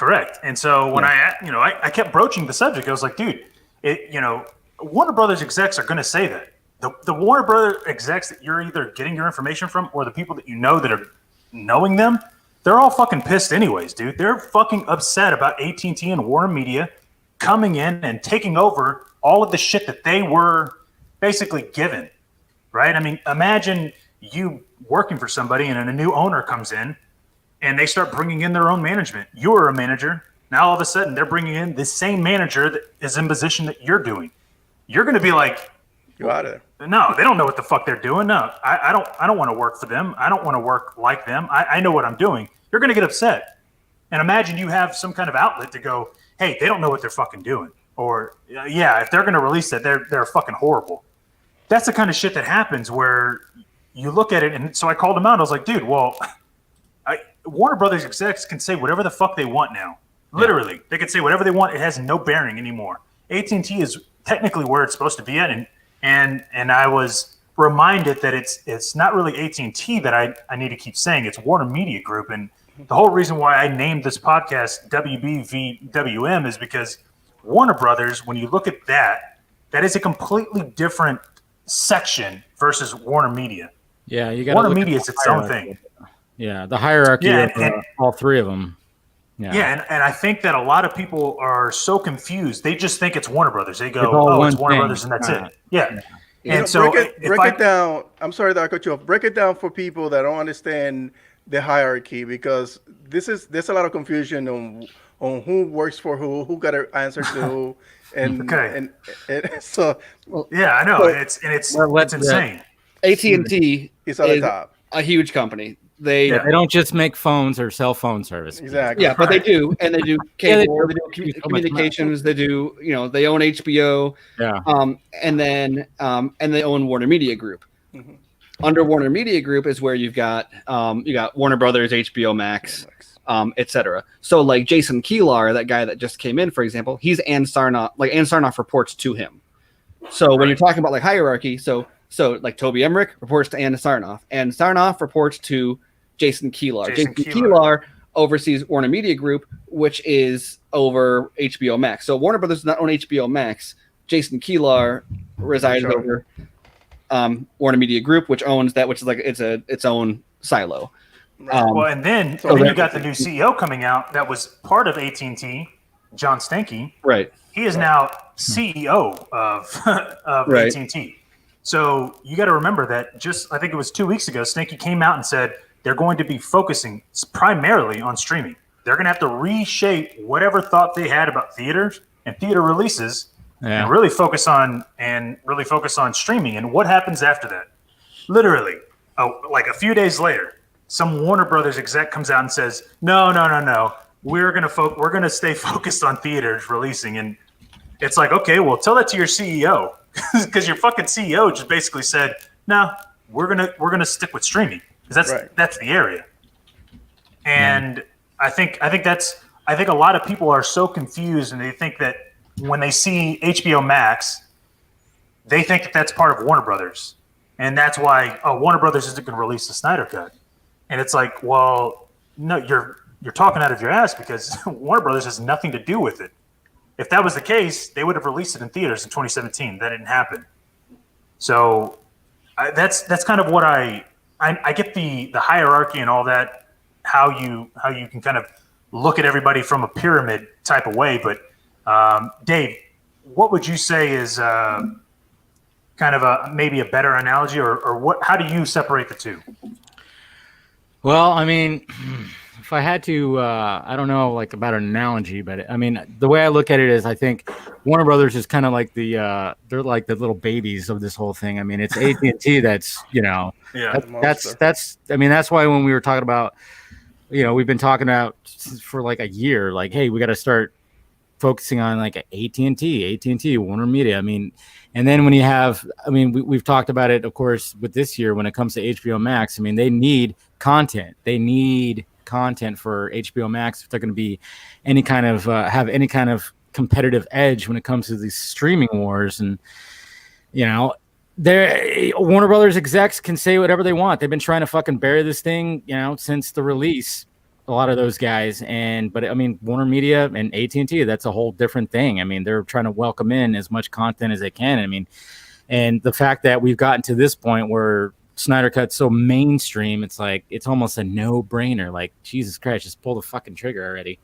Correct. And so when I kept broaching the subject, I was like, dude, Warner Brothers execs are going to say that. The Warner Brothers execs that you're either getting your information from or the people that you know that are knowing them, they're all fucking pissed anyways, dude. They're fucking upset about AT&T and Warner Media coming in and taking over all of the shit that they were basically given, right? I mean, imagine you working for somebody and a new owner comes in and they start bringing in their own management. You were a manager. Now all of a sudden they're bringing in the same manager that is in position that you're doing. You're going to be like, "You out of there." No, they don't know what the fuck they're doing. No, I don't want to work for them. I don't want to work like them. I know what I'm doing. You're going to get upset. And imagine you have some kind of outlet to go, hey, they don't know what they're fucking doing. Or, yeah, if they're going to release it, they're fucking horrible. That's the kind of shit that happens where you look at it. And so I called him out. I was like, dude, well, Warner Brothers execs can say whatever the fuck they want now. Literally. They can say whatever they want. It has no bearing anymore. AT&T is technically where it's supposed to be at. And I was reminded that it's not really AT&T that I need to keep saying. It's Warner Media Group. And the whole reason why I named this podcast WBVWM is because Warner Brothers, when you look at that is a completely different section versus Warner Media. Yeah, you got Warner Media is its own thing. Yeah, the hierarchy of all three of them. Yeah, and I think that a lot of people are so confused. They just think it's Warner Brothers. They go, it's Warner Brothers, and that's it. Yeah. And so break it down. I'm sorry that I cut you off. Break it down for people that don't understand the hierarchy, because there's a lot of confusion on who works for who got to answer to, and so I know it's insane. AT&T is at the top, a huge company. They don't just make phones or cell phone service. Exactly. Yeah, but they do, and they do cable, they do communications. They do, they own HBO. Yeah. And they own Warner Media Group. Mm-hmm. Under Warner Media Group is where you've got Warner Brothers, HBO Max, etc. So like Jason Kilar, that guy that just came in, for example, he's Ann Sarnoff. Like Ann Sarnoff reports to him. So when you're talking about like hierarchy, so like Toby Emmerich reports to Ann Sarnoff, and Sarnoff reports to Jason Kilar. Jason Kilar oversees Warner Media Group, which is over HBO Max. So Warner Brothers does not own HBO Max. Jason Kilar resides over Warner Media Group, which owns that, which is like its own silo. And then you got the new CEO coming out that was part of AT&T, John Stankey. Right. He is now CEO of AT&T. So you got to remember that I think it was 2 weeks ago, Stankey came out and said they're going to be focusing primarily on streaming. They're going to have to reshape whatever thought they had about theaters and theater releases and really focus on streaming. And what happens after that? Literally, like a few days later, some Warner Brothers exec comes out and says, "No, we're gonna stay focused on theaters releasing." And it's like, okay, well, tell that to your CEO, because your fucking CEO just basically said, "No, we're gonna stick with streaming because that's the area." And I think a lot of people are so confused, and they think that when they see HBO Max, they think that that's part of Warner Brothers, and that's why Warner Brothers isn't going to release the Snyder Cut. And it's like, well, no, you're talking out of your ass, because Warner Brothers has nothing to do with it. If that was the case, they would have released it in theaters in 2017. That didn't happen. So that's kind of what I get the hierarchy and all that, how you can kind of look at everybody from a pyramid type of way. But Dave, what would you say is kind of maybe a better analogy, or what? How do you separate the two? Well, I mean, if I had to, I don't know, like about an analogy, but I mean, the way I look at it is, I think Warner Brothers is kind of like they're like the little babies of this whole thing. I mean, it's AT&T that's, that's I mean, that's why when we were talking about, we've been talking about for like a year, like, hey, we got to start focusing on like AT&T, Warner Media. I mean, and then when you have, we've talked about it, of course, with this year when it comes to HBO Max. I mean, they need content. They need content for HBO Max if they're going to be any kind of have any kind of competitive edge when it comes to these streaming wars. And Warner Brothers execs can say whatever they want. They've been trying to fucking bury this thing, since the release. a lot of those guys. But I mean, Warner Media and AT&T, that's a whole different thing. I mean, they're trying to welcome in as much content as they can. I mean, and the fact that we've gotten to this point where Snyder Cut's so mainstream, it's like it's almost a no-brainer. Like, Jesus Christ, just pull the fucking trigger already.